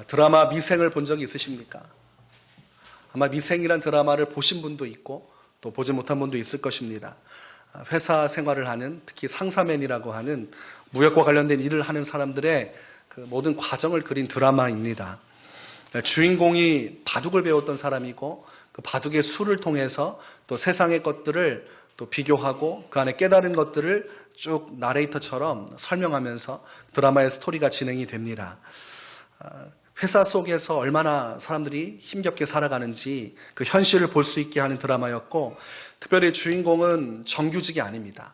드라마 미생을 본 적이 있으십니까? 아마 미생이란 드라마를 보신 분도 있고 또 보지 못한 분도 있을 것입니다. 회사 생활을 하는, 특히 상사맨이라고 하는 무역과 관련된 일을 하는 사람들의 그 모든 과정을 그린 드라마입니다. 주인공이 바둑을 배웠던 사람이고 그 바둑의 수를 통해서 또 세상의 것들을 또 비교하고 그 안에 깨달은 것들을 쭉 나레이터처럼 설명하면서 드라마의 스토리가 진행이 됩니다. 회사 속에서 얼마나 사람들이 힘겹게 살아가는지 그 현실을 볼 수 있게 하는 드라마였고, 특별히 주인공은 정규직이 아닙니다.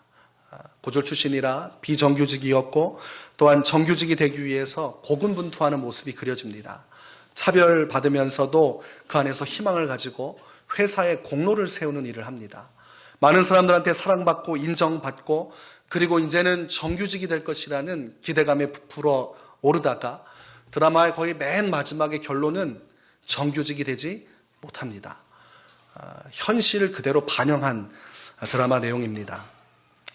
고졸 출신이라 비정규직이었고, 또한 정규직이 되기 위해서 고군분투하는 모습이 그려집니다. 차별받으면서도 그 안에서 희망을 가지고 회사의 공로를 세우는 일을 합니다. 많은 사람들한테 사랑받고 인정받고, 그리고 이제는 정규직이 될 것이라는 기대감에 부풀어 오르다가 드라마의 거의 맨 마지막의 결론은 정규직이 되지 못합니다. 현실을 그대로 반영한 드라마 내용입니다.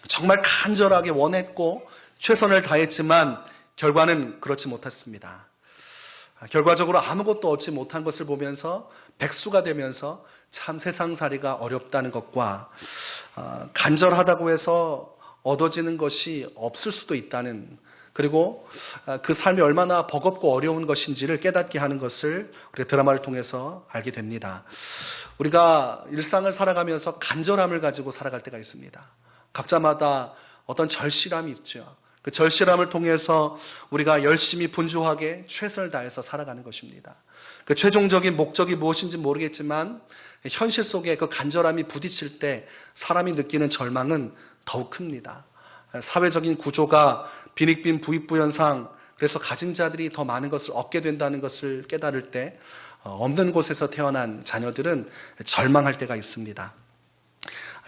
정말 간절하게 원했고 최선을 다했지만 결과는 그렇지 못했습니다. 결과적으로 아무것도 얻지 못한 것을 보면서 백수가 되면서 참 세상살이가 어렵다는 것과 간절하다고 해서 얻어지는 것이 없을 수도 있다는, 그리고 그 삶이 얼마나 버겁고 어려운 것인지를 깨닫게 하는 것을 우리가 드라마를 통해서 알게 됩니다. 우리가 일상을 살아가면서 간절함을 가지고 살아갈 때가 있습니다. 각자마다 어떤 절실함이 있죠. 그 절실함을 통해서 우리가 열심히 분주하게 최선을 다해서 살아가는 것입니다. 그 최종적인 목적이 무엇인지 모르겠지만 현실 속에 그 간절함이 부딪힐 때 사람이 느끼는 절망은 더욱 큽니다. 사회적인 구조가 빈익빈 부익부 현상, 그래서 가진 자들이 더 많은 것을 얻게 된다는 것을 깨달을 때 없는 곳에서 태어난 자녀들은 절망할 때가 있습니다.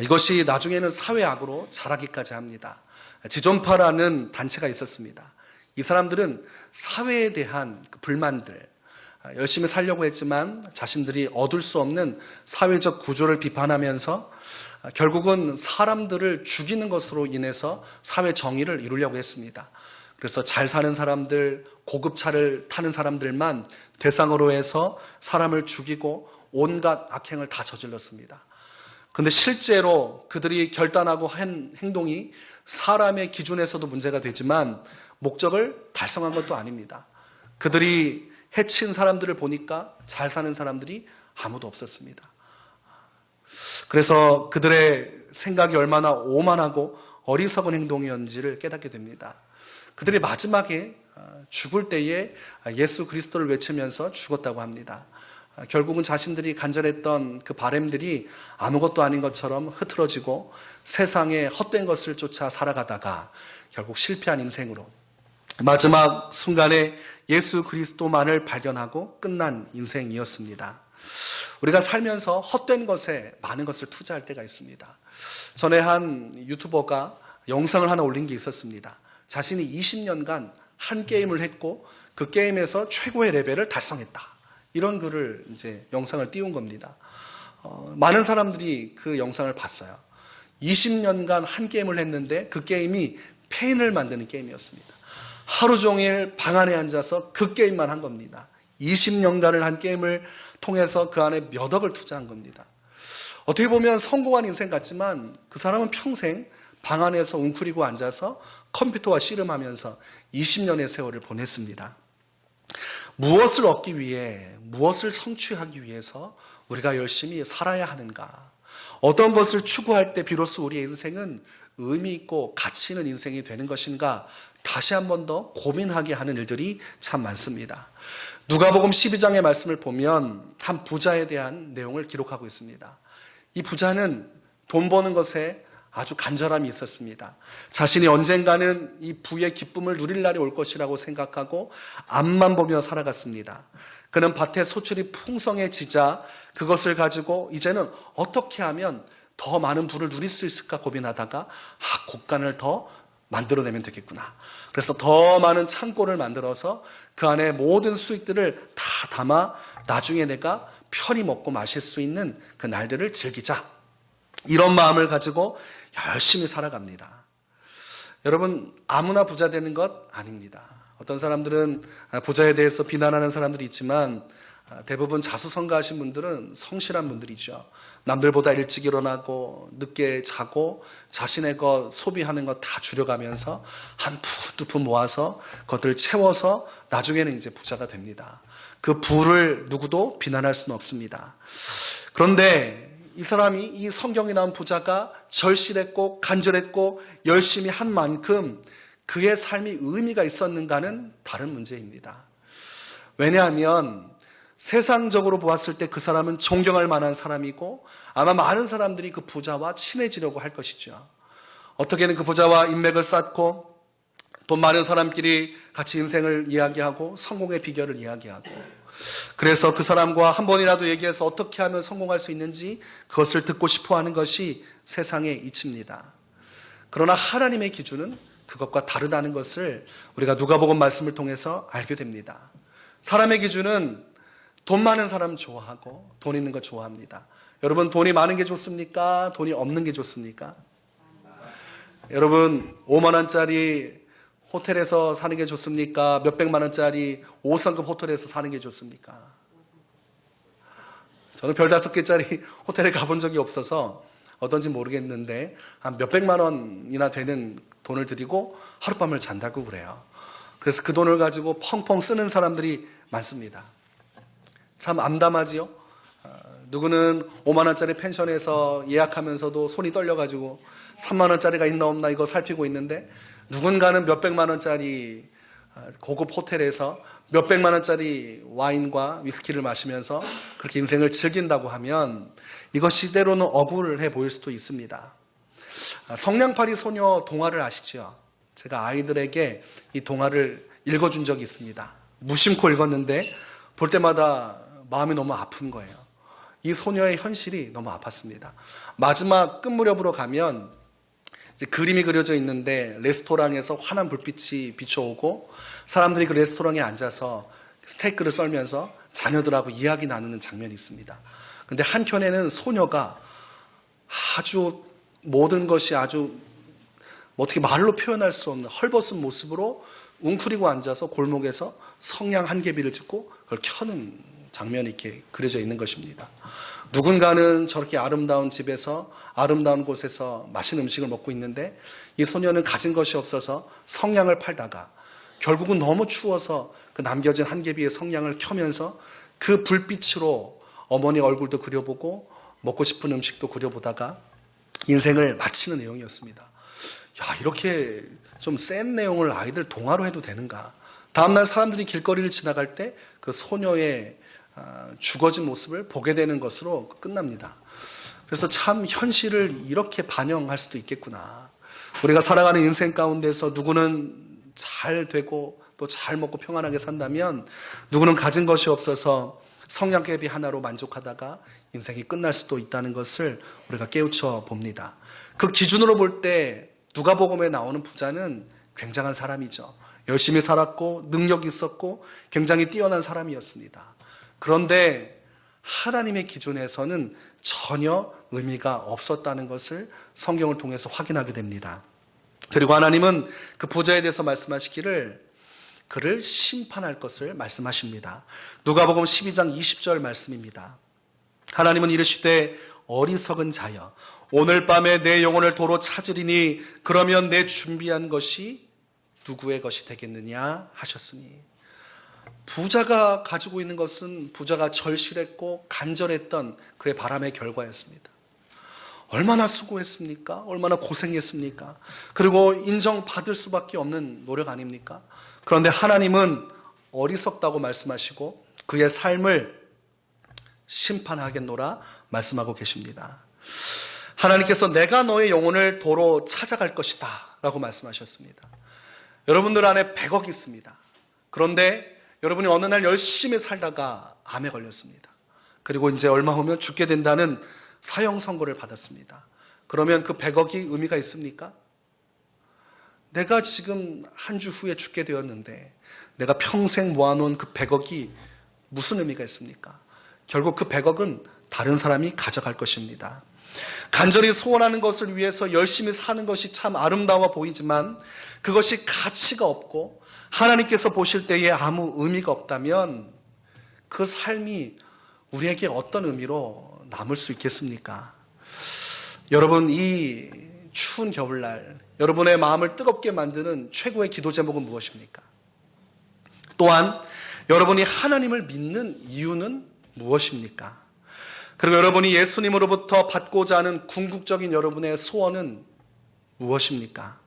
이것이 나중에는 사회악으로 자라기까지 합니다. 지존파라는 단체가 있었습니다. 이 사람들은 사회에 대한 불만들, 열심히 살려고 했지만 자신들이 얻을 수 없는 사회적 구조를 비판하면서 결국은 사람들을 죽이는 것으로 인해서 사회 정의를 이루려고 했습니다. 그래서 잘 사는 사람들, 고급차를 타는 사람들만 대상으로 해서 사람을 죽이고 온갖 악행을 다 저질렀습니다. 그런데 실제로 그들이 결단하고 한 행동이 사람의 기준에서도 문제가 되지만 목적을 달성한 것도 아닙니다. 그들이 해친 사람들을 보니까 잘 사는 사람들이 아무도 없었습니다. 그래서 그들의 생각이 얼마나 오만하고 어리석은 행동이었는지를 깨닫게 됩니다. 그들이 마지막에 죽을 때에 예수 그리스도를 외치면서 죽었다고 합니다. 결국은 자신들이 간절했던 그 바램들이 아무것도 아닌 것처럼 흐트러지고 세상에 헛된 것을 쫓아 살아가다가 결국 실패한 인생으로 마지막 순간에 예수 그리스도만을 발견하고 끝난 인생이었습니다. 우리가 살면서 헛된 것에 많은 것을 투자할 때가 있습니다. 전에 한 유튜버가 영상을 하나 올린 게 있었습니다. 자신이 20년간 한 게임을 했고 그 게임에서 최고의 레벨을 달성했다. 이런 글을 이제 영상을 띄운 겁니다. 많은 사람들이 그 영상을 봤어요. 20년간 한 게임을 했는데 그 게임이 페인을 만드는 게임이었습니다. 하루 종일 방 안에 앉아서 그 게임만 한 겁니다. 20년간을 한 게임을 통해서 그 안에 몇 억을 투자한 겁니다. 어떻게 보면 성공한 인생 같지만 그 사람은 평생 방 안에서 웅크리고 앉아서 컴퓨터와 씨름하면서 20년의 세월을 보냈습니다. 무엇을 얻기 위해, 무엇을 성취하기 위해서 우리가 열심히 살아야 하는가? 어떤 것을 추구할 때 비로소 우리의 인생은 의미 있고 가치 있는 인생이 되는 것인가? 다시 한 번 더 고민하게 하는 일들이 참 많습니다. 누가복음 12장의 말씀을 보면 한 부자에 대한 내용을 기록하고 있습니다. 이 부자는 돈 버는 것에 아주 간절함이 있었습니다. 자신이 언젠가는 이 부의 기쁨을 누릴 날이 올 것이라고 생각하고 앞만 보며 살아갔습니다. 그는 밭에 소출이 풍성해지자 그것을 가지고 이제는 어떻게 하면 더 많은 부를 누릴 수 있을까 고민하다가 곡간을 더 만들어내면 되겠구나. 그래서 더 많은 창고를 만들어서 그 안에 모든 수익들을 다 담아 나중에 내가 편히 먹고 마실 수 있는 그 날들을 즐기자. 이런 마음을 가지고 열심히 살아갑니다. 여러분, 아무나 부자 되는 것 아닙니다. 어떤 사람들은 부자에 대해서 비난하는 사람들이 있지만 대부분 자수성가하신 분들은 성실한 분들이죠. 남들보다 일찍 일어나고 늦게 자고 자신의 것 소비하는 것 다 줄여가면서 한 푼 두 푼 모아서 그것들을 채워서 나중에는 이제 부자가 됩니다. 그 부를 누구도 비난할 수는 없습니다. 그런데 이 사람이, 이 성경에 나온 부자가 절실했고 간절했고 열심히 한 만큼 그의 삶이 의미가 있었는가는 다른 문제입니다. 왜냐하면 세상적으로 보았을 때 그 사람은 존경할 만한 사람이고 아마 많은 사람들이 그 부자와 친해지려고 할 것이죠. 어떻게든 그 부자와 인맥을 쌓고 돈 많은 사람끼리 같이 인생을 이야기하고 성공의 비결을 이야기하고, 그래서 그 사람과 한 번이라도 얘기해서 어떻게 하면 성공할 수 있는지 그것을 듣고 싶어 하는 것이 세상의 이치입니다. 그러나 하나님의 기준은 그것과 다르다는 것을 우리가 누가복음 말씀을 통해서 알게 됩니다. 사람의 기준은 돈 많은 사람 좋아하고 돈 있는 거 좋아합니다. 여러분, 돈이 많은 게 좋습니까? 돈이 없는 게 좋습니까? 여러분, 5만 원짜리 호텔에서 사는 게 좋습니까? 몇백만 원짜리 5성급 호텔에서 사는 게 좋습니까? 저는 별 5개짜리 호텔에 가본 적이 없어서 어떤지 모르겠는데 한 몇백만 원이나 되는 돈을 들이고 하룻밤을 잔다고 그래요. 그래서 그 돈을 가지고 펑펑 쓰는 사람들이 많습니다. 참 암담하지요? 누구는 5만 원짜리 펜션에서 예약하면서도 손이 떨려가지고 3만 원짜리가 있나 없나 이거 살피고 있는데, 누군가는 몇백만 원짜리 고급 호텔에서 몇백만 원짜리 와인과 위스키를 마시면서 그렇게 인생을 즐긴다고 하면 이것이 때로는 억울해 보일 수도 있습니다. 성냥팔이 소녀 동화를 아시죠? 제가 아이들에게 이 동화를 읽어준 적이 있습니다. 무심코 읽었는데 볼 때마다 마음이 너무 아픈 거예요. 이 소녀의 현실이 너무 아팠습니다. 마지막 끝 무렵으로 가면 이제 그림이 그려져 있는데 레스토랑에서 환한 불빛이 비춰오고 사람들이 그 레스토랑에 앉아서 스테이크를 썰면서 자녀들하고 이야기 나누는 장면이 있습니다. 근데 한켠에는 소녀가 아주 모든 것이 아주 어떻게 말로 표현할 수 없는 헐벗은 모습으로 웅크리고 앉아서 골목에서 성냥 한 개비를 찍고 그걸 켜는 장면이 이렇게 그려져 있는 것입니다. 누군가는 저렇게 아름다운 집에서 아름다운 곳에서 맛있는 음식을 먹고 있는데 이 소녀는 가진 것이 없어서 성냥을 팔다가 결국은 너무 추워서 그 남겨진 한 개비의 성냥을 켜면서 그 불빛으로 어머니 얼굴도 그려보고 먹고 싶은 음식도 그려보다가 인생을 마치는 내용이었습니다. 야, 이렇게 좀 센 내용을 아이들 동화로 해도 되는가? 다음날 사람들이 길거리를 지나갈 때 그 소녀의 죽어진 모습을 보게 되는 것으로 끝납니다. 그래서 참 현실을 이렇게 반영할 수도 있겠구나. 우리가 살아가는 인생 가운데서 누구는 잘 되고 또 잘 먹고 평안하게 산다면 누구는 가진 것이 없어서 성냥개비 하나로 만족하다가 인생이 끝날 수도 있다는 것을 우리가 깨우쳐 봅니다. 그 기준으로 볼 때 누가복음에 나오는 부자는 굉장한 사람이죠. 열심히 살았고 능력이 있었고 굉장히 뛰어난 사람이었습니다. 그런데 하나님의 기준에서는 전혀 의미가 없었다는 것을 성경을 통해서 확인하게 됩니다. 그리고 하나님은 그 부자에 대해서 말씀하시기를 그를 심판할 것을 말씀하십니다. 누가복음 12장 20절 말씀입니다. 하나님은 이르시되 어리석은 자여 오늘 밤에 내 영혼을 도로 찾으리니 그러면 내 준비한 것이 누구의 것이 되겠느냐 하셨으니, 부자가 가지고 있는 것은 부자가 절실했고 간절했던 그의 바람의 결과였습니다. 얼마나 수고했습니까? 얼마나 고생했습니까? 그리고 인정받을 수밖에 없는 노력 아닙니까? 그런데 하나님은 어리석다고 말씀하시고 그의 삶을 심판하겠노라 말씀하고 계십니다. 하나님께서 내가 너의 영혼을 도로 찾아갈 것이다 라고 말씀하셨습니다. 여러분들 안에 100억이 있습니다. 그런데 여러분이 어느 날 열심히 살다가 암에 걸렸습니다. 그리고 이제 얼마 후면 죽게 된다는 사형 선고를 받았습니다. 그러면 그 100억이 의미가 있습니까? 내가 지금 한 주 후에 죽게 되었는데 내가 평생 모아놓은 그 100억이 무슨 의미가 있습니까? 결국 그 100억은 다른 사람이 가져갈 것입니다. 간절히 소원하는 것을 위해서 열심히 사는 것이 참 아름다워 보이지만 그것이 가치가 없고 하나님께서 보실 때에 아무 의미가 없다면 그 삶이 우리에게 어떤 의미로 남을 수 있겠습니까? 여러분, 이 추운 겨울날 여러분의 마음을 뜨겁게 만드는 최고의 기도 제목은 무엇입니까? 또한 여러분이 하나님을 믿는 이유는 무엇입니까? 그리고 여러분이 예수님으로부터 받고자 하는 궁극적인 여러분의 소원은 무엇입니까?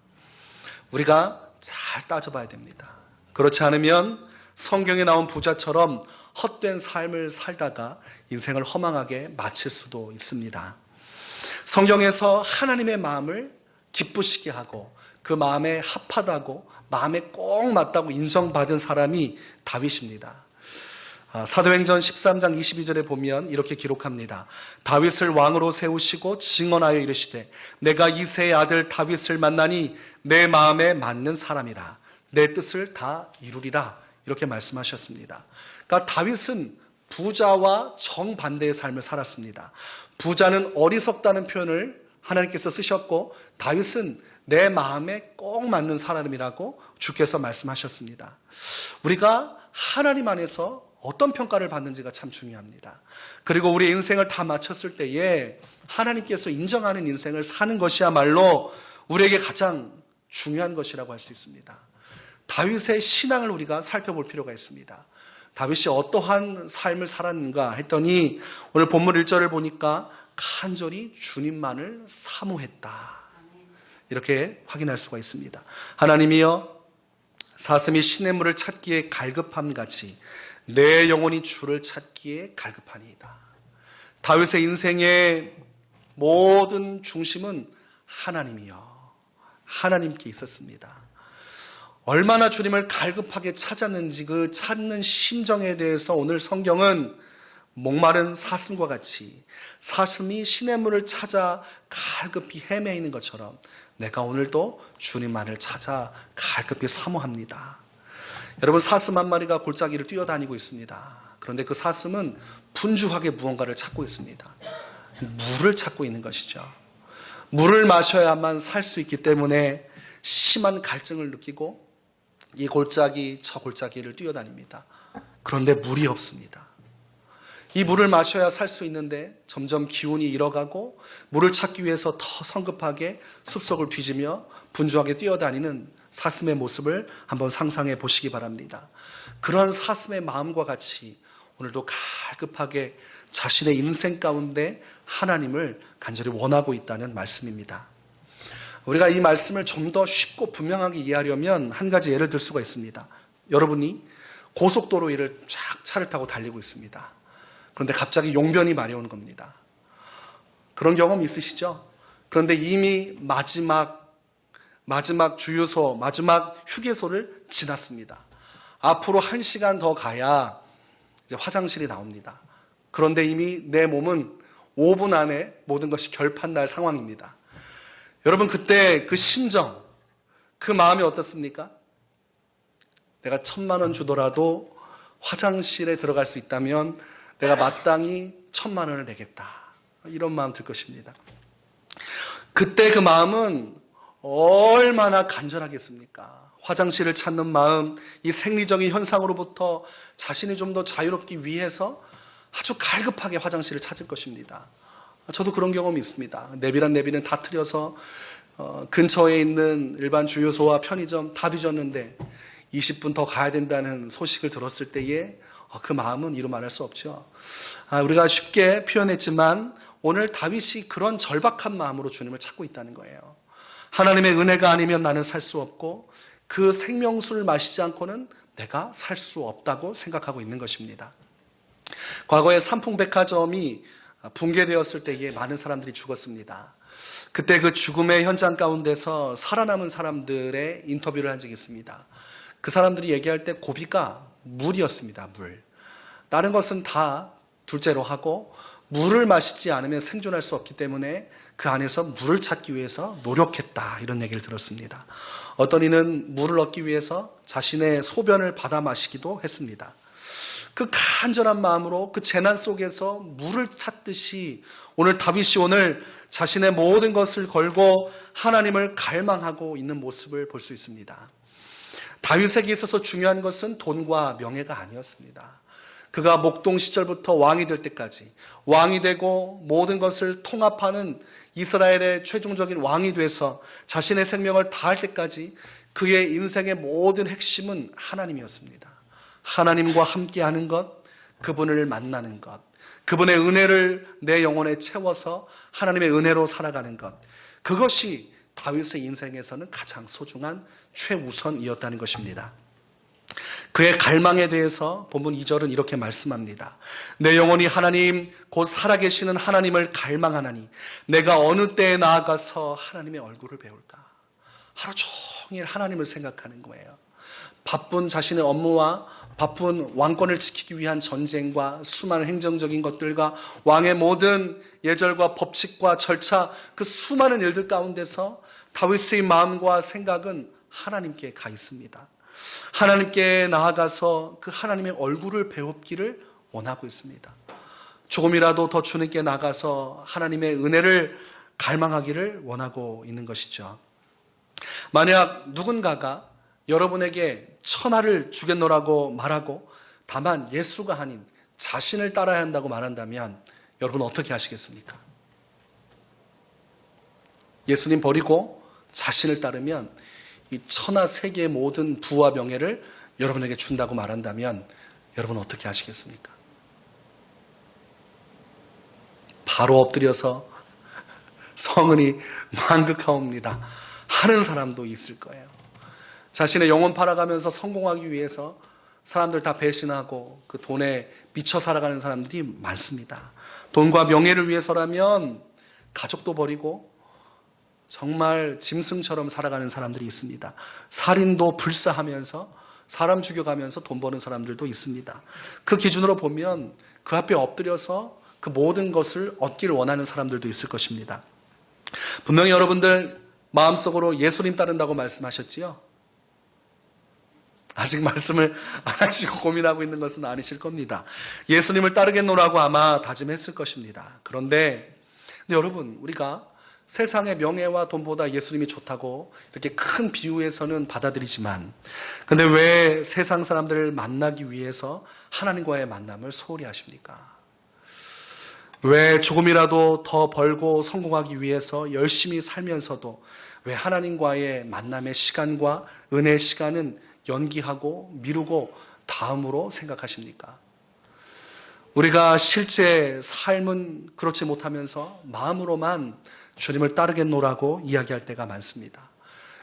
우리가 잘 따져봐야 됩니다. 그렇지 않으면 성경에 나온 부자처럼 헛된 삶을 살다가 인생을 허망하게 마칠 수도 있습니다. 성경에서 하나님의 마음을 기쁘시게 하고 그 마음에 합하다고 마음에 꼭 맞다고 인정받은 사람이 다윗입니다. 사도행전 13장 22절에 보면 이렇게 기록합니다. 다윗을 왕으로 세우시고 증언하여 이르시되 내가 이새의 아들 다윗을 만나니 내 마음에 맞는 사람이라 내 뜻을 다 이루리라 이렇게 말씀하셨습니다. 그러니까 다윗은 부자와 정반대의 삶을 살았습니다. 부자는 어리석다는 표현을 하나님께서 쓰셨고 다윗은 내 마음에 꼭 맞는 사람이라고 주께서 말씀하셨습니다. 우리가 하나님 안에서 어떤 평가를 받는지가 참 중요합니다. 그리고 우리 인생을 다 마쳤을 때에 하나님께서 인정하는 인생을 사는 것이야말로 우리에게 가장 중요한 것이라고 할 수 있습니다. 다윗의 신앙을 우리가 살펴볼 필요가 있습니다. 다윗이 어떠한 삶을 살았는가 했더니 오늘 본문 1절을 보니까 간절히 주님만을 사모했다. 이렇게 확인할 수가 있습니다. 하나님이여 사슴이 시냇물을 찾기에 갈급함 같이 내 영혼이 주를 찾기에 갈급하니이다. 다윗의 인생의 모든 중심은 하나님이여 하나님께 있었습니다. 얼마나 주님을 갈급하게 찾았는지 그 찾는 심정에 대해서 오늘 성경은 목마른 사슴과 같이 사슴이 시냇물을 찾아 갈급히 헤매이는 것처럼 내가 오늘도 주님만을 찾아 갈급히 사모합니다. 여러분, 사슴 한 마리가 골짜기를 뛰어다니고 있습니다. 그런데 그 사슴은 분주하게 무언가를 찾고 있습니다. 물을 찾고 있는 것이죠. 물을 마셔야만 살 수 있기 때문에 심한 갈증을 느끼고 이 골짜기 저 골짜기를 뛰어다닙니다. 그런데 물이 없습니다. 이 물을 마셔야 살 수 있는데 점점 기운이 잃어가고 물을 찾기 위해서 더 성급하게 숲속을 뒤지며 분주하게 뛰어다니는 사슴의 모습을 한번 상상해 보시기 바랍니다. 그런 사슴의 마음과 같이 오늘도 갈급하게 자신의 인생 가운데 하나님을 간절히 원하고 있다는 말씀입니다. 우리가 이 말씀을 좀 더 쉽고 분명하게 이해하려면 한 가지 예를 들 수가 있습니다. 여러분이 고속도로 위를 쫙 차를 타고 달리고 있습니다. 그런데 갑자기 용변이 마려운 겁니다. 그런 경험 있으시죠? 그런데 이미 마지막 주유소, 마지막 휴게소를 지났습니다. 앞으로 1시간 더 가야 이제 화장실이 나옵니다. 그런데 이미 내 몸은 5분 안에 모든 것이 결판날 상황입니다. 여러분, 그때 그 심정, 그 마음이 어떻습니까? 내가 1,000만 원 주더라도 화장실에 들어갈 수 있다면 내가 마땅히 1,000만 원을 내겠다. 이런 마음 들 것입니다. 그때 그 마음은 얼마나 간절하겠습니까? 화장실을 찾는 마음, 이 생리적인 현상으로부터 자신이 좀 더 자유롭기 위해서 아주 갈급하게 화장실을 찾을 것입니다. 저도 그런 경험이 있습니다. 내비는 다 틀려서 근처에 있는 일반 주유소와 편의점 다 뒤졌는데 20분 더 가야 된다는 소식을 들었을 때에 그 마음은 이루 말할 수 없죠. 우리가 쉽게 표현했지만 오늘 다윗이 그런 절박한 마음으로 주님을 찾고 있다는 거예요. 하나님의 은혜가 아니면 나는 살 수 없고 그 생명수를 마시지 않고는 내가 살 수 없다고 생각하고 있는 것입니다. 과거에 삼풍백화점이 붕괴되었을 때에 많은 사람들이 죽었습니다. 그때 그 죽음의 현장 가운데서 살아남은 사람들의 인터뷰를 한 적이 있습니다. 그 사람들이 얘기할 때 고비가 물이었습니다. 물. 다른 것은 다 둘째로 하고 물을 마시지 않으면 생존할 수 없기 때문에 그 안에서 물을 찾기 위해서 노력했다. 이런 얘기를 들었습니다. 어떤 이는 물을 얻기 위해서 자신의 소변을 받아 마시기도 했습니다. 그 간절한 마음으로 그 재난 속에서 물을 찾듯이 오늘 다윗이 오늘 자신의 모든 것을 걸고 하나님을 갈망하고 있는 모습을 볼 수 있습니다. 다윗에게 있어서 중요한 것은 돈과 명예가 아니었습니다. 그가 목동 시절부터 왕이 될 때까지, 왕이 되고 모든 것을 통합하는 이스라엘의 최종적인 왕이 돼서 자신의 생명을 다할 때까지 그의 인생의 모든 핵심은 하나님이었습니다. 하나님과 함께하는 것, 그분을 만나는 것, 그분의 은혜를 내 영혼에 채워서 하나님의 은혜로 살아가는 것, 그것이 다윗의 인생에서는 가장 소중한 최우선이었다는 것입니다. 그의 갈망에 대해서 본문 2절은 이렇게 말씀합니다. 내 영혼이 하나님 곧 살아계시는 하나님을 갈망하나니 내가 어느 때에 나아가서 하나님의 얼굴을 배울까. 하루 종일 하나님을 생각하는 거예요. 바쁜 자신의 업무와 바쁜 왕권을 지키기 위한 전쟁과 수많은 행정적인 것들과 왕의 모든 예절과 법칙과 절차, 그 수많은 일들 가운데서 다윗의 마음과 생각은 하나님께 가 있습니다. 하나님께 나아가서 그 하나님의 얼굴을 배우기를 원하고 있습니다. 조금이라도 더 주님께 나가서 하나님의 은혜를 갈망하기를 원하고 있는 것이죠. 만약 누군가가 여러분에게 천하를 주겠노라고 말하고 다만 예수가 아닌 자신을 따라야 한다고 말한다면 여러분 어떻게 하시겠습니까? 예수님 버리고 자신을 따르면 이 천하 세계의 모든 부와 명예를 여러분에게 준다고 말한다면 여러분 어떻게 하시겠습니까? 바로 엎드려서 성은이 만극하옵니다 하는 사람도 있을 거예요. 자신의 영혼 팔아가면서 성공하기 위해서 사람들 다 배신하고 그 돈에 미쳐 살아가는 사람들이 많습니다. 돈과 명예를 위해서라면 가족도 버리고 정말 짐승처럼 살아가는 사람들이 있습니다. 살인도 불사하면서 사람 죽여가면서 돈 버는 사람들도 있습니다. 그 기준으로 보면 그 앞에 엎드려서 그 모든 것을 얻기를 원하는 사람들도 있을 것입니다. 분명히 여러분들 마음속으로 예수님 따른다고 말씀하셨지요? 아직 말씀을 안 하시고 고민하고 있는 것은 아니실 겁니다. 예수님을 따르겠노라고 아마 다짐했을 것입니다. 그런데 여러분, 우리가 세상의 명예와 돈보다 예수님이 좋다고 이렇게 큰 비유에서는 받아들이지만, 근데 왜 세상 사람들을 만나기 위해서 하나님과의 만남을 소홀히 하십니까? 왜 조금이라도 더 벌고 성공하기 위해서 열심히 살면서도 왜 하나님과의 만남의 시간과 은혜의 시간은 연기하고 미루고 다음으로 생각하십니까? 우리가 실제 삶은 그렇지 못하면서 마음으로만 주님을 따르겠노라고 이야기할 때가 많습니다.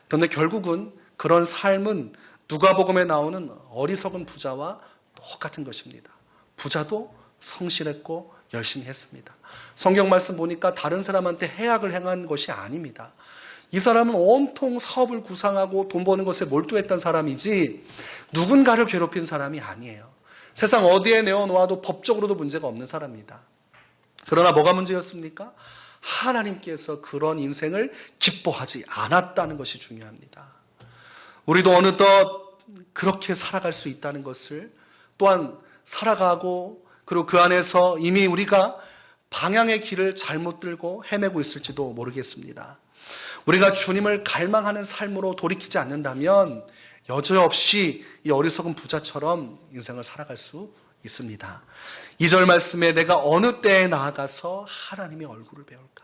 그런데 결국은 그런 삶은 누가복음에 나오는 어리석은 부자와 똑같은 것입니다. 부자도 성실했고 열심히 했습니다. 성경 말씀 보니까 다른 사람한테 해악을 행한 것이 아닙니다. 이 사람은 온통 사업을 구상하고 돈 버는 것에 몰두했던 사람이지 누군가를 괴롭힌 사람이 아니에요. 세상 어디에 내어놓아도 법적으로도 문제가 없는 사람입니다. 그러나 뭐가 문제였습니까? 하나님께서 그런 인생을 기뻐하지 않았다는 것이 중요합니다. 우리도 어느덧 그렇게 살아갈 수 있다는 것을, 또한 살아가고 그리고 그 안에서 이미 우리가 방향의 길을 잘못 들고 헤매고 있을지도 모르겠습니다. 우리가 주님을 갈망하는 삶으로 돌이키지 않는다면 여지없이 이 어리석은 부자처럼 인생을 살아갈 수 있습니다. 2절 말씀에 내가 어느 때에 나아가서 하나님의 얼굴을 배울까?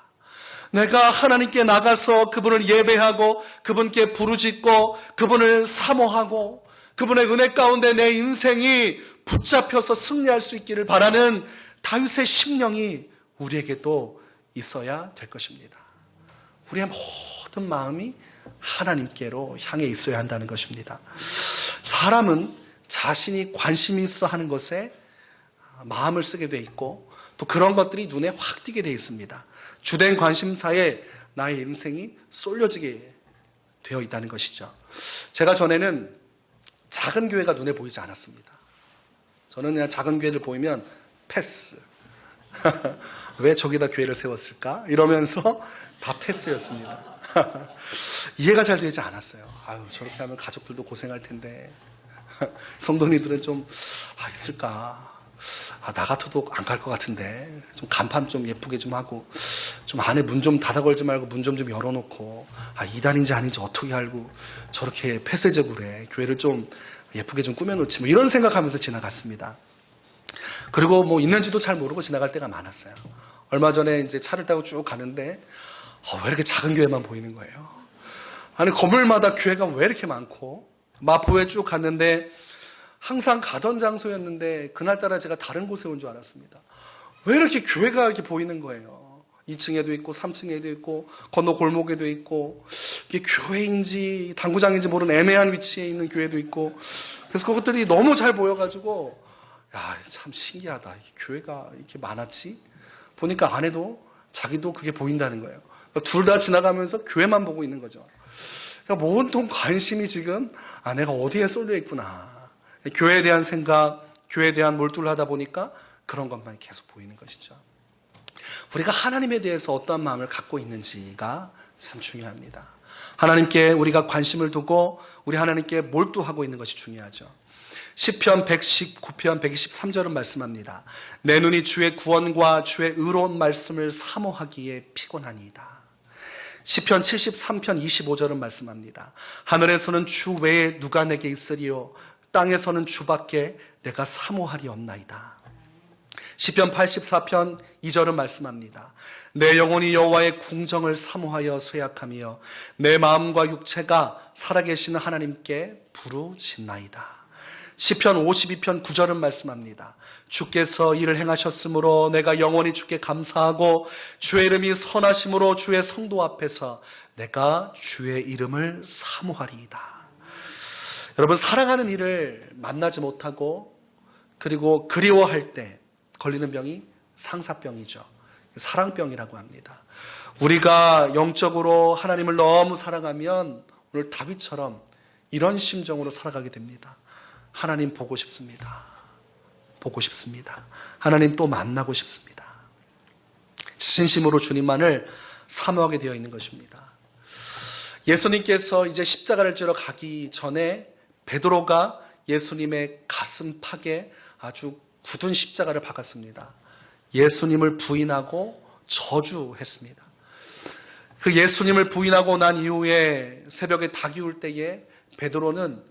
내가 하나님께 나가서 그분을 예배하고 그분께 부르짖고 그분을 사모하고 그분의 은혜 가운데 내 인생이 붙잡혀서 승리할 수 있기를 바라는 다윗의 심령이 우리에게도 있어야 될 것입니다. 우리의 모든 마음이 하나님께로 향해 있어야 한다는 것입니다. 사람은 자신이 관심이 있어 하는 것에 마음을 쓰게 돼 있고 또 그런 것들이 눈에 확 띄게 돼 있습니다. 주된 관심사에 나의 인생이 쏠려지게 되어 있다는 것이죠. 제가 전에는 작은 교회가 눈에 보이지 않았습니다. 저는 그냥 작은 교회를 보이면 패스. 왜 저기다 교회를 세웠을까? 이러면서 다 패스였습니다. 이해가 잘 되지 않았어요. 아유, 저렇게 하면 가족들도 고생할 텐데 성도님들은 좀 있을까? 나 같아도 안 갈 것 같은데 좀 간판 좀 예쁘게 좀 하고 좀 안에 문 좀 닫아 걸지 말고 문 좀 열어놓고 이단인지 아닌지 어떻게 알고 저렇게 폐쇄적으로 해. 교회를 좀 예쁘게 좀 꾸며놓지 뭐 이런 생각하면서 지나갔습니다. 그리고 뭐 있는지도 잘 모르고 지나갈 때가 많았어요. 얼마 전에 이제 차를 타고 쭉 가는데 왜 이렇게 작은 교회만 보이는 거예요. 아니 건물마다 교회가 왜 이렇게 많고 마포에 쭉 갔는데 항상 가던 장소였는데 그날따라 제가 다른 곳에 온 줄 알았습니다. 왜 이렇게 교회가 이렇게 보이는 거예요. 2층에도 있고 3층에도 있고 건너 골목에도 있고 이게 교회인지 당구장인지 모르는 애매한 위치에 있는 교회도 있고 그래서 그것들이 너무 잘 보여가지고 참 신기하다. 이게 교회가 이렇게 많았지? 보니까 안에도 자기도 그게 보인다는 거예요. 둘 다 지나가면서 교회만 보고 있는 거죠. 그러니까 온통 관심이 지금 내가 어디에 쏠려 있구나. 교회에 대한 생각, 교회에 대한 몰두를 하다 보니까 그런 것만 계속 보이는 것이죠. 우리가 하나님에 대해서 어떠한 마음을 갖고 있는지가 참 중요합니다. 하나님께 우리가 관심을 두고 우리 하나님께 몰두하고 있는 것이 중요하죠. 시편 119편 123절은 말씀합니다. 내 눈이 주의 구원과 주의 의로운 말씀을 사모하기에 피곤하니이다. 시편 73편 25절은 말씀합니다. 하늘에서는 주 외에 누가 내게 있으리요 땅에서는 주밖에 내가 사모하리 없나이다. 시편 84편 2절은 말씀합니다. 내 영혼이 여호와의 궁정을 사모하여 쇠약하며 내 마음과 육체가 살아계시는 하나님께 부르짖나이다. 시편 52편 9절은 말씀합니다. 주께서 이를 행하셨으므로 내가 영원히 주께 감사하고 주의 이름이 선하심으로 주의 성도 앞에서 내가 주의 이름을 사모하리이다. 여러분 사랑하는 이를 만나지 못하고 그리고 그리워할 때 걸리는 병이 상사병이죠. 사랑병이라고 합니다. 우리가 영적으로 하나님을 너무 사랑하면 오늘 다윗처럼 이런 심정으로 살아가게 됩니다. 하나님 보고 싶습니다. 보고 싶습니다. 하나님 또 만나고 싶습니다. 진심으로 주님만을 사모하게 되어 있는 것입니다. 예수님께서 이제 십자가를 지러 가기 전에 베드로가 예수님의 가슴팍에 아주 굳은 십자가를 박았습니다. 예수님을 부인하고 저주했습니다. 그 예수님을 부인하고 난 이후에 새벽에 닭이 울 때에 베드로는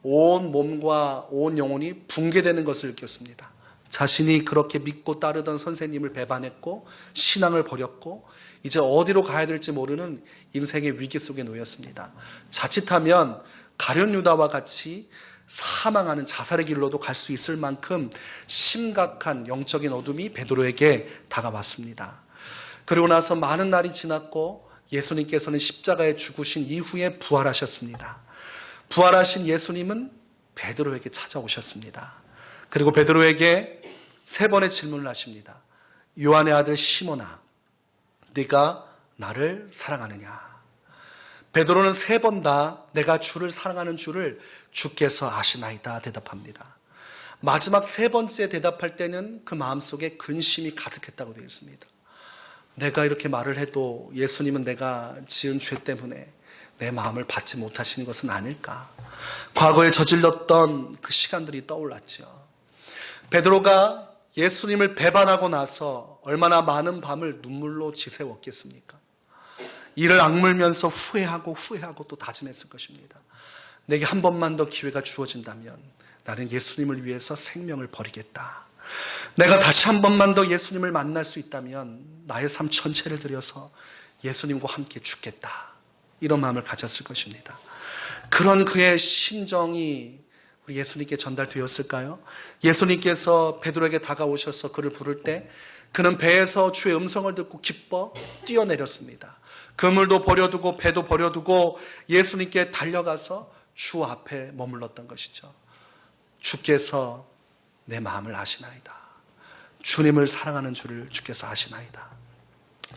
온 몸과 온 영혼이 붕괴되는 것을 느꼈습니다. 자신이 그렇게 믿고 따르던 선생님을 배반했고 신앙을 버렸고 이제 어디로 가야 될지 모르는 인생의 위기 속에 놓였습니다. 자칫하면 가룟 유다와 같이 사망하는 자살의 길로도 갈 수 있을 만큼 심각한 영적인 어둠이 베드로에게 다가왔습니다. 그리고 나서 많은 날이 지났고 예수님께서는 십자가에 죽으신 이후에 부활하셨습니다. 부활하신 예수님은 베드로에게 찾아오셨습니다. 그리고 베드로에게 세 번의 질문을 하십니다. 요한의 아들 시몬아, 네가 나를 사랑하느냐? 베드로는 세 번 다 내가 주를 사랑하는 줄을 주께서 아시나이다 대답합니다. 마지막 세 번째 대답할 때는 그 마음속에 근심이 가득했다고 되어 있습니다. 내가 이렇게 말을 해도 예수님은 내가 지은 죄 때문에 내 마음을 받지 못하시는 것은 아닐까? 과거에 저질렀던 그 시간들이 떠올랐죠. 베드로가 예수님을 배반하고 나서 얼마나 많은 밤을 눈물로 지새웠겠습니까? 이를 악물면서 후회하고 또 다짐했을 것입니다. 내게 한 번만 더 기회가 주어진다면 나는 예수님을 위해서 생명을 버리겠다. 내가 다시 한 번만 더 예수님을 만날 수 있다면 나의 삶 전체를 들여서 예수님과 함께 죽겠다. 이런 마음을 가졌을 것입니다. 그런 그의 심정이 우리 예수님께 전달되었을까요? 예수님께서 베드로에게 다가오셔서 그를 부를 때 그는 배에서 주의 음성을 듣고 기뻐 뛰어내렸습니다. 그물도 버려두고 배도 버려두고 예수님께 달려가서 주 앞에 머물렀던 것이죠. 주께서 내 마음을 아시나이다. 주님을 사랑하는 줄을 주께서 아시나이다.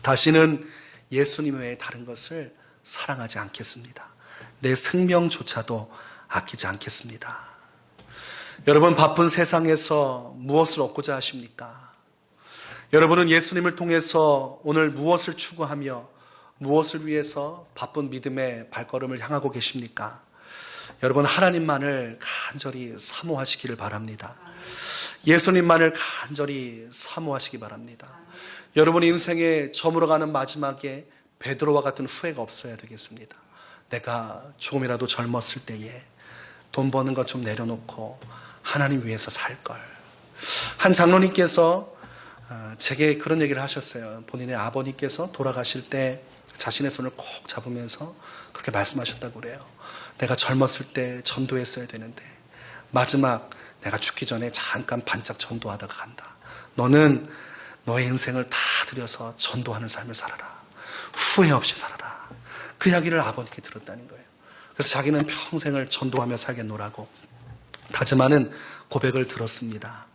다시는 예수님 외에 다른 것을 사랑하지 않겠습니다. 내 생명조차도 아끼지 않겠습니다. 여러분 바쁜 세상에서 무엇을 얻고자 하십니까? 여러분은 예수님을 통해서 오늘 무엇을 추구하며 무엇을 위해서 바쁜 믿음의 발걸음을 향하고 계십니까? 여러분 하나님만을 간절히 사모하시기를 바랍니다. 예수님만을 간절히 사모하시기 바랍니다. 여러분 인생에 저물어가는 마지막에 베드로와 같은 후회가 없어야 되겠습니다. 내가 조금이라도 젊었을 때에 돈 버는 것 좀 내려놓고 하나님 위해서 살 걸. 한 장로님께서 제게 그런 얘기를 하셨어요. 본인의 아버님께서 돌아가실 때 자신의 손을 꼭 잡으면서 그렇게 말씀하셨다고 그래요. 내가 젊었을 때 전도했어야 되는데 마지막 내가 죽기 전에 잠깐 반짝 전도하다가 간다. 너는 너의 인생을 다 들여서 전도하는 삶을 살아라. 후회 없이 살아라. 그 이야기를 아버님께 들었다는 거예요. 그래서 자기는 평생을 전도하며 살겠노라고 다짐하는 고백을 들었습니다.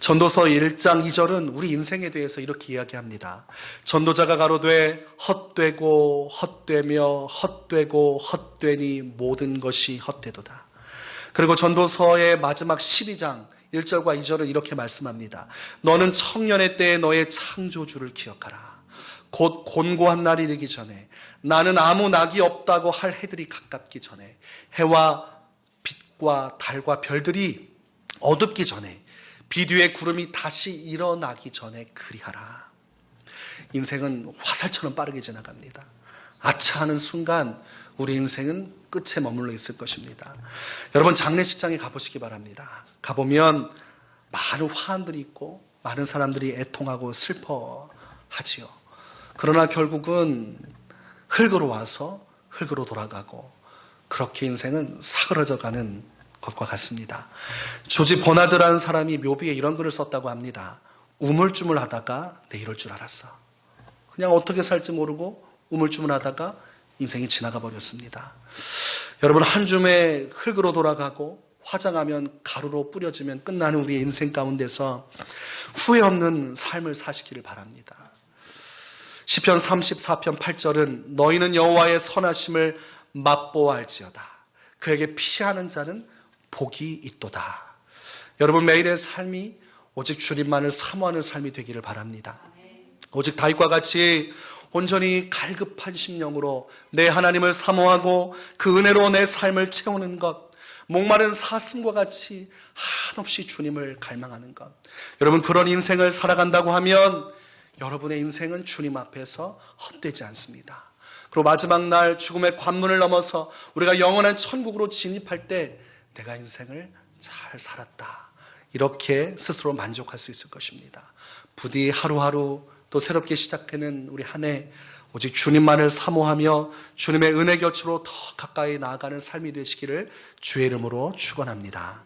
전도서 1장 2절은 우리 인생에 대해서 이렇게 이야기합니다. 전도자가 가로되 헛되고 헛되며 헛되고 헛되니 모든 것이 헛되도다. 그리고 전도서의 마지막 12장 1절과 2절은 이렇게 말씀합니다. 너는 청년의 때에 너의 창조주를 기억하라. 곧 곤고한 날이 이르기 전에 나는 아무 낙이 없다고 할 해들이 가깝기 전에 해와 빛과 달과 별들이 어둡기 전에 비뒤의 구름이 다시 일어나기 전에 그리하라. 인생은 화살처럼 빠르게 지나갑니다. 아차 하는 순간 우리 인생은 끝에 머물러 있을 것입니다. 여러분 장례식장에 가보시기 바랍니다. 가보면 많은 화환들이 있고 많은 사람들이 애통하고 슬퍼하지요. 그러나 결국은 흙으로 와서 흙으로 돌아가고 그렇게 인생은 사그러져가는 것과 같습니다. 조지 버나드라는 사람이 묘비에 이런 글을 썼다고 합니다. 우물쭈물하다가 내 이럴 줄 알았어. 그냥 어떻게 살지 모르고 우물쭈물하다가 인생이 지나가 버렸습니다. 여러분 한 줌의 흙으로 돌아가고 화장하면 가루로 뿌려지면 끝나는 우리의 인생 가운데서 후회 없는 삶을 사시기를 바랍니다. 시편 34편 8절은 너희는 여호와의 선하심을 맛보아할지어다. 그에게 피하는 자는 복이 있도다. 여러분 매일의 삶이 오직 주님만을 사모하는 삶이 되기를 바랍니다. 오직 다윗과 같이 온전히 갈급한 심령으로 내 하나님을 사모하고 그 은혜로 내 삶을 채우는 것, 목마른 사슴과 같이 한없이 주님을 갈망하는 것. 여러분 그런 인생을 살아간다고 하면 여러분의 인생은 주님 앞에서 헛되지 않습니다. 그리고 마지막 날 죽음의 관문을 넘어서 우리가 영원한 천국으로 진입할 때 내가 인생을 잘 살았다. 이렇게 스스로 만족할 수 있을 것입니다. 부디 하루하루 또 새롭게 시작되는 우리 한 해 오직 주님만을 사모하며 주님의 은혜 곁으로 더 가까이 나아가는 삶이 되시기를 주의 이름으로 축원합니다.